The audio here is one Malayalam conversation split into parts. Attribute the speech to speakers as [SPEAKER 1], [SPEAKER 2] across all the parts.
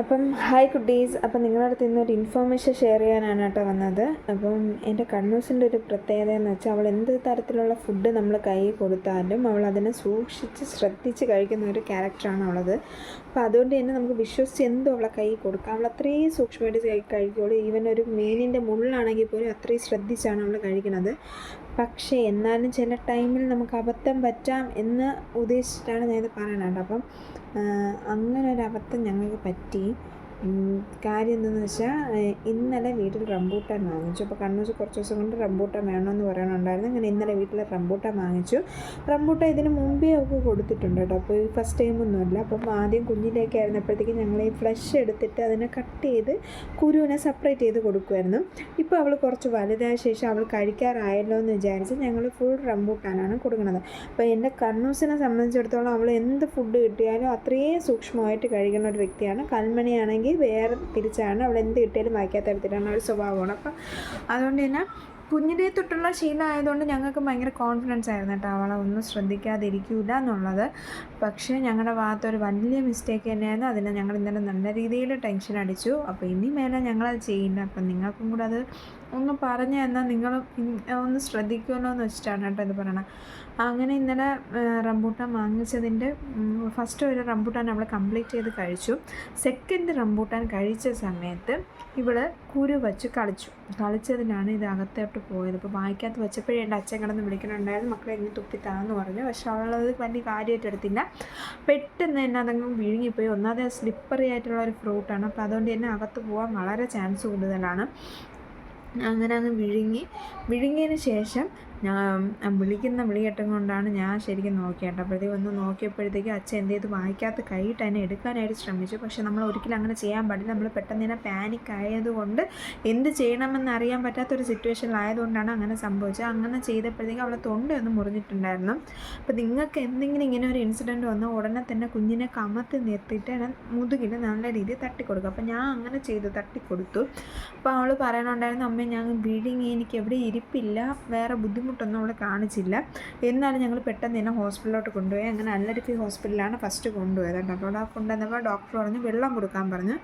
[SPEAKER 1] അപ്പം ഹായ് കുട്ടീസ്. അപ്പം നിങ്ങളുടെ അടുത്ത് ഇന്നൊരു ഇൻഫോർമേഷൻ ഷെയർ ചെയ്യാനാണ് കേട്ടോ വന്നത്. അപ്പം എൻ്റെ കണ്ണൂസിൻ്റെ ഒരു പ്രത്യേകത എന്ന് വെച്ചാൽ അവൾ എന്ത് തരത്തിലുള്ള ഫുഡ് നമ്മൾ കയ്യിൽ കൊടുത്താലും അവൾ അതിനെ സൂക്ഷിച്ച് ശ്രദ്ധിച്ച് കഴിക്കുന്ന ഒരു ക്യാരക്ടറാണ് അവളത്. അപ്പോൾ അതുകൊണ്ട് തന്നെ നമുക്ക് വിശ്വസിച്ച് എന്തും അവളെ കയ്യിൽ കൊടുക്കാം. അവൾ അത്രയും സൂക്ഷ്മമായിട്ട് കഴിക്കുകയുള്ളൂ. ഈവൻ ഒരു മീനിൻ്റെ മുള്ളാണെങ്കിൽ പോലും അത്രയും ശ്രദ്ധിച്ചാണ് അവൾ കഴിക്കുന്നത്. പക്ഷേ എന്നാലും ചില ടൈമിൽ നമുക്ക് അബദ്ധം പറ്റാം എന്ന് ഉദ്ദേശിച്ചിട്ടാണ് ഞാനിത് പറയുന്നത്. അപ്പം അങ്ങനെ ഒരു അബദ്ധം ഞങ്ങൾക്ക് പറ്റി. കാര്യം എന്തെന്ന് വെച്ചാൽ ഇന്നലെ വീട്ടിൽ റംബൂട്ടാൻ വാങ്ങിച്ചു. അപ്പോൾ കണ്ണൂസ് കുറച്ച് ദിവസം കൊണ്ട് റംബൂട്ടാൻ വേണമെന്ന് പറയണുണ്ടായിരുന്നു. അങ്ങനെ ഇന്നലെ വീട്ടിൽ റംബൂട്ടാൻ വാങ്ങിച്ചു. റംബൂട്ടാൻ ഇതിന് മുമ്പേ ഒക്കെ കൊടുത്തിട്ടുണ്ട് കേട്ടോ. അപ്പോൾ ഈ ഫസ്റ്റ് ടൈമൊന്നുമല്ല. അപ്പം ആദ്യം കുഞ്ഞിലേക്ക് ആയിരുന്നപ്പോഴത്തേക്കും ഞങ്ങൾ ഈ ഫ്ലഷ് എടുത്തിട്ട് അതിനെ കട്ട് ചെയ്ത് കുരുവിനെ സെപ്പറേറ്റ് ചെയ്ത് കൊടുക്കുമായിരുന്നു. ഇപ്പോൾ അവൾ കുറച്ച് വലുതായ ശേഷം അവൾ കഴിക്കാറായല്ലോ എന്ന് വിചാരിച്ച് ഞങ്ങൾ ഫുൾ റംബൂട്ടാനാണ് കൊടുക്കുന്നത്. അപ്പോൾ എൻ്റെ കണ്ണൂസിനെ സംബന്ധിച്ചിടത്തോളം അവൾ എന്ത് ഫുഡ് കിട്ടിയാലും അത്രയും സൂക്ഷ്മമായിട്ട് കഴിക്കുന്ന ഒരു വ്യക്തിയാണ്. കൽമണിയാണെങ്കിൽ വേറെ തിരിച്ചാണ്. അവൾ എന്ത് കിട്ടിയാലും വായിക്കാത്ത തരത്തിലാണ് ഒരു സ്വഭാവമാണ്. അപ്പം അതുകൊണ്ട് തന്നെ കുഞ്ഞിൻ്റെ തൊട്ടുള്ള ശീലമായതുകൊണ്ട് ഞങ്ങൾക്ക് ഭയങ്കര കോൺഫിഡൻസ് ആയിരുന്നു കേട്ടോ അവളെ ഒന്നും ശ്രദ്ധിക്കാതിരിക്കില്ല എന്നുള്ളത്. പക്ഷേ ഞങ്ങളുടെ ഭാഗത്തൊരു വലിയ മിസ്റ്റേക്ക് തന്നെയായിരുന്നു. അതിനെ ഞങ്ങൾ ഇന്നലെ നല്ല രീതിയിൽ ടെൻഷൻ അടിച്ചു. അപ്പോൾ ഇനി മേലെ ഞങ്ങളത് ചെയ്യില്ല. അപ്പം നിങ്ങൾക്കും കൂടെ അത് ഒന്ന് പറഞ്ഞു തന്നാൽ നിങ്ങൾ ഒന്ന് ശ്രദ്ധിക്കുമല്ലോ എന്ന് വെച്ചിട്ടാണ് കേട്ടോ ഇത് പറയണം. അങ്ങനെ ഇന്നലെ റംബൂട്ടാൻ വാങ്ങിച്ചതിൻ്റെ ഫസ്റ്റ് ഒരു റംബൂട്ടാൻ അവൾ കംപ്ലീറ്റ് ചെയ്ത് കഴിച്ചു. സെക്കൻഡ് റംബൂട്ടാൻ കഴിച്ച സമയത്ത് ഇവൾ കുരു വച്ച് കളിച്ചതിനാണ് ഇത് അകത്തോട്ട് പോയത്. അപ്പോൾ വായിക്കകത്ത് വെച്ചപ്പോഴേ എൻ്റെ അച്ഛൻ കിടന്ന് വിളിക്കണുണ്ടായിരുന്നു, മക്കളെ ഇങ്ങനെ തുപ്പിത്താന്ന് പറഞ്ഞു. പക്ഷെ അവളത് വലിയ കാര്യമായിട്ട് എടുത്തില്ല. പെട്ടെന്ന് തന്നെ അതങ്ങ് വിഴുങ്ങിപ്പോയി. ഒന്നാമത് സ്ലിപ്പറി ആയിട്ടുള്ള ഒരു ഫ്രൂട്ടാണ്. അപ്പോൾ അതുകൊണ്ട് തന്നെ അകത്ത് പോകാൻ വളരെ ചാൻസ് കൂടുതലാണ്. അങ്ങനെ അങ്ങ് വിഴുങ്ങിയതിന് ശേഷം ഞാൻ വിളിക്കുന്ന വിളികെട്ടും കൊണ്ടാണ് ഞാൻ ശരിക്കും നോക്കിയിട്ട്. അപ്പോഴത്തേക്ക് ഒന്ന് നോക്കിയപ്പോഴത്തേക്കും അച്ഛൻ എന്ത് ചെയ്ത് വായിക്കാത്ത കൈയിട്ട് അതിനെ എടുക്കാനായിട്ട് ശ്രമിച്ചു. പക്ഷേ നമ്മൾ ഒരിക്കലും അങ്ങനെ ചെയ്യാൻ പാടില്ല. നമ്മൾ പെട്ടെന്ന് തന്നെ പാനിക് ആയതുകൊണ്ട് എന്ത് ചെയ്യണമെന്ന് അറിയാൻ പറ്റാത്തൊരു സിറ്റുവേഷനിലായതുകൊണ്ടാണ് അങ്ങനെ സംഭവിച്ചത്. അങ്ങനെ ചെയ്തപ്പോഴത്തേക്കും അവളെ തൊണ്ടയൊന്ന് മുറിഞ്ഞിട്ടുണ്ടായിരുന്നു. അപ്പോൾ നിങ്ങൾക്ക് എന്തെങ്കിലും ഇങ്ങനെ ഒരു ഇൻസിഡൻറ്റ് വന്നാൽ ഉടനെ തന്നെ കുഞ്ഞിനെ കമത്തി നിർത്തിയിട്ട് മുതുകിൽ നല്ല രീതിയിൽ തട്ടിക്കൊടുക്കുക. അപ്പോൾ ഞാൻ അങ്ങനെ ചെയ്തു, തട്ടിക്കൊടുത്തു. അപ്പോൾ അവൾ പറയണുണ്ടായിരുന്നു, അമ്മ ഞാൻ വിഴുങ്ങി, എനിക്ക് എവിടെ ഇരിപ്പില്ല, വേറെ ബുദ്ധിമുട്ടൊന്നും അവൾ കാണിച്ചില്ല. എന്നാലും ഞങ്ങൾ പെട്ടെന്ന് തന്നെ ഹോസ്പിറ്റലിലോട്ട് കൊണ്ടുപോയി. അങ്ങനെ അല്ലരിഫി ഹോസ്പിറ്റലിലാണ് ഫസ്റ്റ് കൊണ്ടുപോയത്. അപ്പോൾ അവിടെ കൊണ്ടുവന്നപ്പോൾ ഡോക്ടർ പറഞ്ഞു വെള്ളം കൊടുക്കാൻ പറഞ്ഞു.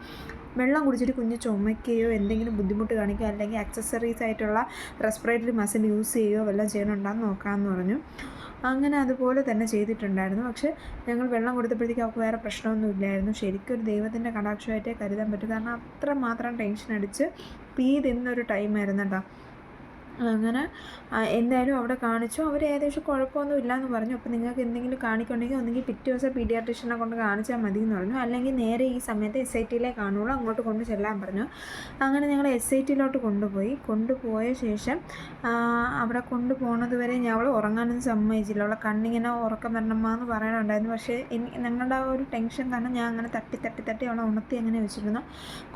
[SPEAKER 1] വെള്ളം കുടിച്ചിട്ട് കുഞ്ഞ് ചുമയ്ക്കുകയോ എന്തെങ്കിലും ബുദ്ധിമുട്ട് കാണിക്കുകയോ അല്ലെങ്കിൽ ആക്സസറീസ് ആയിട്ടുള്ള റെസ്പിറേറ്ററി മസിൽ യൂസ് ചെയ്യുകയോ വല്ലതും ചെയ്യണുണ്ടാന്ന് നോക്കാമെന്ന് പറഞ്ഞു. അങ്ങനെ അതുപോലെ തന്നെ ചെയ്തിട്ടുണ്ടായിരുന്നു. പക്ഷേ ഞങ്ങൾ വെള്ളം കൊടുത്തപ്പോഴത്തേക്കും അവൾക്ക് വേറെ പ്രശ്നമൊന്നും ഇല്ലായിരുന്നു. ശരിക്കും ഒരു ദൈവത്തിൻ്റെ കടാക്ഷമായിട്ടേ കരുതാൻ പറ്റും. കാരണം അത്രമാത്രം ടെൻഷൻ അടിച്ച് തിന്നൊരു ടൈമായിരുന്നു കേട്ടോ. അങ്ങനെ എന്തായാലും അവിടെ കാണിച്ചു. അവർ ഏകദേശം കുഴപ്പമൊന്നും ഇല്ലയെന്ന് പറഞ്ഞു. അപ്പോൾ നിങ്ങൾക്ക് എന്തെങ്കിലും കാണിക്കുന്നുണ്ടെങ്കിൽ ഒന്നെങ്കിൽ പിറ്റേ ദിവസം പീഡിയാട്രീഷ്യനെ കൊണ്ട് കാണിച്ചാൽ മതി എന്ന് പറഞ്ഞു. അല്ലെങ്കിൽ നേരെ ഈ സമയത്ത് SIT കാണുള്ളൂ, അങ്ങോട്ട് കൊണ്ട് ചെല്ലാൻ പറഞ്ഞു. അങ്ങനെ ഞങ്ങൾ SITയിലോട്ട് കൊണ്ടുപോയ ശേഷം അവിടെ കൊണ്ടുപോകുന്നത് വരെ അവൾ ഉറങ്ങാനൊന്നും സമ്മതിച്ചില്ല. അവളെ കണ്ണിങ്ങനെ ഉറക്കം വരണമാന്ന് പറയണുണ്ടായിരുന്നു. പക്ഷേ ഞങ്ങളുടെ ഒരു ടെൻഷൻ കാരണം ഞാൻ അങ്ങനെ തട്ടി അവളെ ഉണർത്തി അങ്ങനെ വെച്ചിരുന്നു.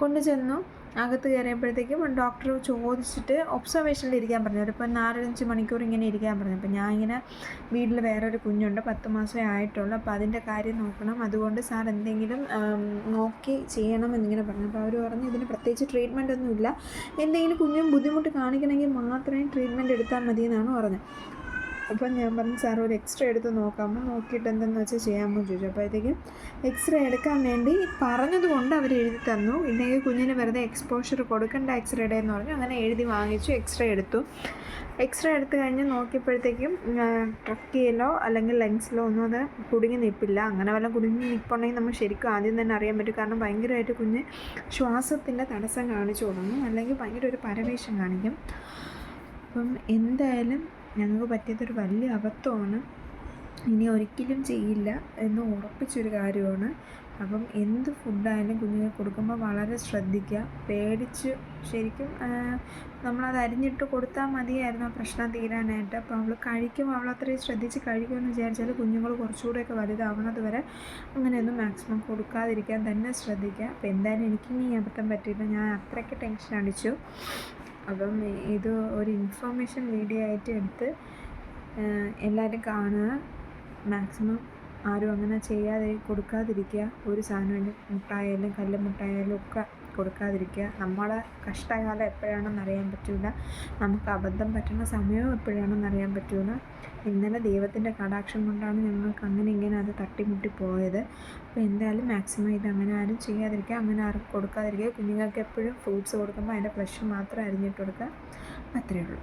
[SPEAKER 1] കൊണ്ടുചെന്നു അകത്ത് കയറിയപ്പോഴത്തേക്കും ഡോക്ടർ ചോദിച്ചിട്ട് ഒബ്സർവേഷനിൽ ഇരിക്കാൻ പറഞ്ഞു. ഒരു 4-5 മണിക്കൂർ ഇങ്ങനെ ഇരിക്കാൻ പറഞ്ഞു. അപ്പോൾ ഞാൻ ഇങ്ങനെ വീട്ടിൽ വേറൊരു കുഞ്ഞുണ്ട്, 10 മാസമേ ആയിട്ടുള്ളൂ. അപ്പോൾ അതിൻ്റെ കാര്യം നോക്കണം, അതുകൊണ്ട് സാർ എന്തെങ്കിലും നോക്കി ചെയ്യണം എന്നിങ്ങനെ പറഞ്ഞു. അപ്പോൾ അവർ പറഞ്ഞു ഇതിന് പ്രത്യേകിച്ച് ട്രീറ്റ്മെൻ്റ് ഒന്നുമില്ല, എന്തെങ്കിലും കുഞ്ഞും ബുദ്ധിമുട്ട് കാണിക്കണമെങ്കിൽ മാത്രമേ ട്രീറ്റ്മെൻറ്റ് എടുത്താൽ മതി എന്നാണ് പറഞ്ഞത്. അപ്പം ഞാൻ പറഞ്ഞു സാർ ഒരു എക്സ്റേ എടുത്ത് നോക്കാമോ, നോക്കിയിട്ട് എന്തെന്ന് വെച്ചാൽ ചെയ്യാമോ ചോദിച്ചു. അപ്പോഴത്തേക്കും എക്സ്റേ എടുക്കാൻ വേണ്ടി പറഞ്ഞതുകൊണ്ട് അവർ എഴുതി തന്നു. ഇല്ലെങ്കിൽ കുഞ്ഞിന് വെറുതെ എക്സ്പോഷർ കൊടുക്കേണ്ട എക്സ്റേയുടെ എന്ന് പറഞ്ഞു. അങ്ങനെ എഴുതി വാങ്ങിച്ചു, എക്സ്റേ എടുത്തു. എക്സ്റേ എടുത്ത് കഴിഞ്ഞ് നോക്കിയപ്പോഴത്തേക്കും ട്രക്കിയിലോ അല്ലെങ്കിൽ ലങ്സിലോ ഒന്നും അത് കുടുങ്ങി നിൽപ്പില്ല. അങ്ങനെ വല്ല കുടുങ്ങി നിൽപ്പുണ്ടെങ്കിൽ നമുക്ക് ശരിക്കും ആദ്യം തന്നെ അറിയാൻ പറ്റും. കാരണം ഭയങ്കരമായിട്ട് കുഞ്ഞ് ശ്വാസത്തിൻ്റെ തടസ്സം കാണിച്ചു തുടങ്ങും, അല്ലെങ്കിൽ ഭയങ്കര ഒരു പരവേശം കാണിക്കും. അപ്പം എന്തായാലും ഞങ്ങൾക്ക് പറ്റിയതൊരു വലിയ അബദ്ധമാണ്. ഇനി ഒരിക്കലും ചെയ്യില്ല എന്ന് ഉറപ്പിച്ചൊരു കാര്യമാണ്. അപ്പം എന്ത് ഫുഡായാലും കുഞ്ഞിനെ കൊടുക്കുമ്പോൾ വളരെ ശ്രദ്ധിക്കുക. പേടിച്ച് ശരിക്കും നമ്മളത് അരിഞ്ഞിട്ട് കൊടുത്താൽ മതിയായിരുന്നു ആ പ്രശ്നം തീരാനായിട്ട്. അപ്പോൾ അവൾ കഴിക്കുമ്പോൾ അവൾ അത്രയും ശ്രദ്ധിച്ച് കഴിക്കുമെന്ന് വിചാരിച്ചാൽ കുഞ്ഞുങ്ങൾ കുറച്ചുകൂടെയൊക്കെ വലുതാവുന്നത് വരെ അങ്ങനെയൊന്നും മാക്സിമം കൊടുക്കാതിരിക്കാൻ തന്നെ ശ്രദ്ധിക്കുക. അപ്പോൾ എന്തായാലും എനിക്കിനി അബദ്ധം പറ്റിയില്ല, ഞാൻ അത്രയ്ക്ക് ടെൻഷൻ അടിച്ചു. അപ്പം ഇത് ഒരു ഇൻഫോർമേഷൻ വീഡിയോ ആയിട്ട് എടുത്ത് എല്ലാവരും കാണുക. മാക്സിമം ആരും അങ്ങനെ കൊടുക്കാതിരിക്കുക. ഒരു സാധനം മുട്ടായാലും കല്ല് മുട്ടായാലും ഒക്കെ കൊടുക്കാതിരിക്കുക. നമ്മളെ കഷ്ടകാലം എപ്പോഴാണെന്ന് അറിയാൻ പറ്റില്ല, നമുക്ക് അബദ്ധം പറ്റുന്ന സമയവും എപ്പോഴാണെന്ന് അറിയാൻ പറ്റില്ല. ഇന്നലെ ദൈവത്തിൻ്റെ കടാക്ഷം കൊണ്ടാണ് ഞങ്ങൾക്ക് അങ്ങനെ ഇങ്ങനെ അത് തട്ടിമുട്ടി പോയത്. അപ്പോൾ എന്തായാലും മാക്സിമം ഇത് അങ്ങനെ ആരും ചെയ്യാതിരിക്കുക, അങ്ങനെ ആരും കൊടുക്കാതിരിക്കുക. കുഞ്ഞുങ്ങൾക്ക് എപ്പോഴും ഫ്രൂട്ട്സ് കൊടുക്കുമ്പോൾ അതിൻ്റെ ഫ്ലഷ് മാത്രം അരിഞ്ഞിട്ട് കൊടുക്കുക. അത്രയേ ഉള്ളൂ.